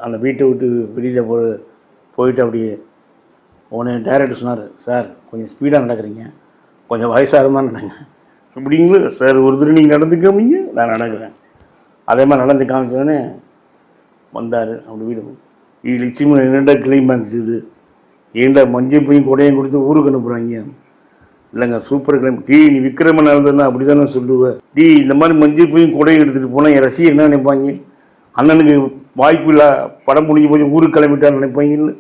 அந்த வீட்டை விட்டு வெளியில் போயிட்டு அப்படியே உடனே டைரக்டர் சொன்னார், சார் கொஞ்சம் ஸ்பீடாக நடக்கிறீங்க, கொஞ்சம் வயசாகமா நடங்க. அப்படிங்களா சார், ஒரு தடவை நீங்கள் நடந்து காமிங்க, நான் நடக்கிறேன். அதே மாதிரி நடந்து காமிச்சோடனே வந்தார். அப்படி வீடு லட்சுமி என்னடா கிளைமேக்ஸ் இது, ஏன்டா மஞ்சள் பையும் கொடையும் கொடுத்து ஊருக்கு அனுப்புகிறாங்க. இல்லைங்க சூப்பர் கிளைம் நீ விக்ரமன் நடந்ததுன்னா அப்படி தானே சொல்லுவேன். இந்த மாதிரி மஞ்சள் பையும் கொடையும் எடுத்துகிட்டு போனால் என் ரசிகர் என்ன நினைப்பாங்க, அண்ணனுக்கு வாய்ப்பு இல்லை, படம் முடிஞ்சு போய் ஊருக்கு கிளம்பிட்டான்னு நினைப்பாங்கன்னு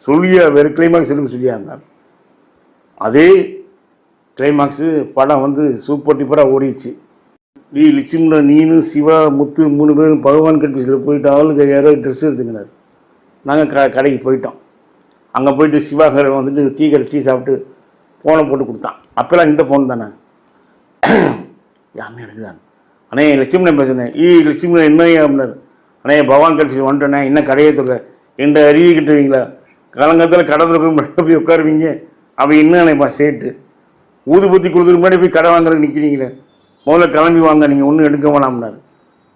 சொல்லியா வேறு கிளைமாக்ஸ் எடுக்க சொல்லியா இருந்தார். அதே கிளைமாக்ஸு படம் வந்து சூப்பர் டிப்பராக ஓடிடுச்சு. லட்சுமண நீனு சிவா முத்து 3 பேரும் பகவான் கட்பிஸில் போயிட்டு ஆளுக்கு யாரோ ட்ரெஸ் எடுத்துக்கினார். நாங்கள் கடைக்கு போயிட்டோம். அங்கே போயிட்டு சிவா வந்துட்டு டீ சாப்பிட்டு ஃபோனை போட்டு கொடுத்தான். அப்போல்லாம் இந்த ஃபோன் தானே யாருமே எடுக்குதான். அண்ணே லட்சுமணன் பேசுனேன். லட்சுமணன் என்ன அப்படின்னாரு. அண்ணே பகவான் கட்பிஸ் வந்துட்டேண்ணே, இன்னும் கடையே சொல்ல என்கிட்ட அறிவிக்கிட்டுவீங்களா, காலங்காலத்தில் கடை திறக்க போய் உட்காருவீங்க, அவன் என்ன நினைப்பான் சேட்டு, ஊதுபத்தி கொடுத்துட்டு முன்னாடி போய் கடை வாங்குறதுக்கு நிற்கிறீங்களே, முதல்ல கிளம்பி வாங்க, நீங்கள் ஒன்றும் எடுக்க வேணாம்னார்.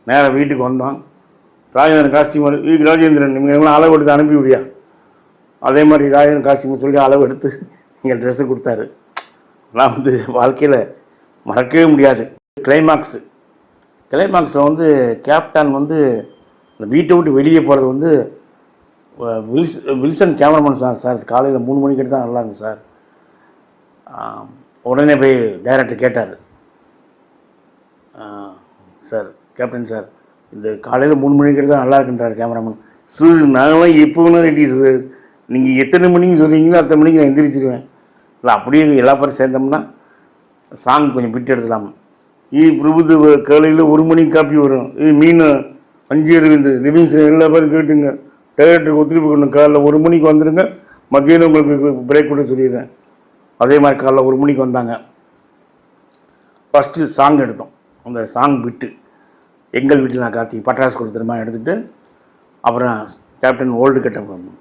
நேராக வீட்டுக்கு வந்தோம். ராஜேந்திரன் காஸ்டியூமர், ராஜேந்திரன் நீங்கள் எல்லாம் அளவு எடுத்து அனுப்பி விடியா. அதே மாதிரி ராஜேந்திரன் காஸ்டியூமர் சொல்லி அளவு எடுத்து எங்கள் ட்ரெஸ்ஸு கொடுத்தாரு. நான் வந்து வாழ்க்கையில் மறக்கவே முடியாது. கிளைமாக்ஸில் வந்து கேப்டன் வந்து அந்த வீட்டை விட்டு வெளியே போகிறது வந்து வில்சன் கேமராமேன் சார் காலையில் 3 மணிக்கு தான் நல்லா இருக்கும் சார். உடனே போய் டைரக்டர் கேட்டார், சார் கேப்டன் சார் இந்த காலையில் 3 மணிக்கு தான் நல்லா இருக்குன்றார் கேமராமேன். சார் நாங்களாம் எப்போ வேணும் ரெடி சார், நீங்கள் எத்தனை மணிக்கு சொல்கிறீங்களோ அத்தனை மணிக்கு நான் எந்திரிச்சிடுவேன். இல்லை அப்படியே எல்லா பேரும் சேர்ந்தோம்னா சாங் கொஞ்சம் பிட்டு எடுத்துலாம். பிரபுது காலையில் 1 மணிக்கு காப்பி வரும். மீன் 5 இருக்குது லிவிங்ஸ்டன் எல்லா பேரும் கேட்டுங்க, டைரக்டருக்கு ஒத்துழைப்பு கொடுங்க, காலைல 1 மணிக்கு வந்துடுங்க, மத்தியானம் உங்களுக்கு பிரேக் கூட சொல்லிடுறேன். அதே மாதிரி காலைல 1 மணிக்கு வந்தாங்க. ஃபஸ்ட்டு சாங் எடுத்தோம். அந்த சாங் பிட்டு எங்கள் வீட்டில் நான் கார்த்திக் பட்டாசு கொடுத்துருமா எடுத்துகிட்டு அப்புறம் கேப்டன் ஓல்டு கட்ட போகணும்.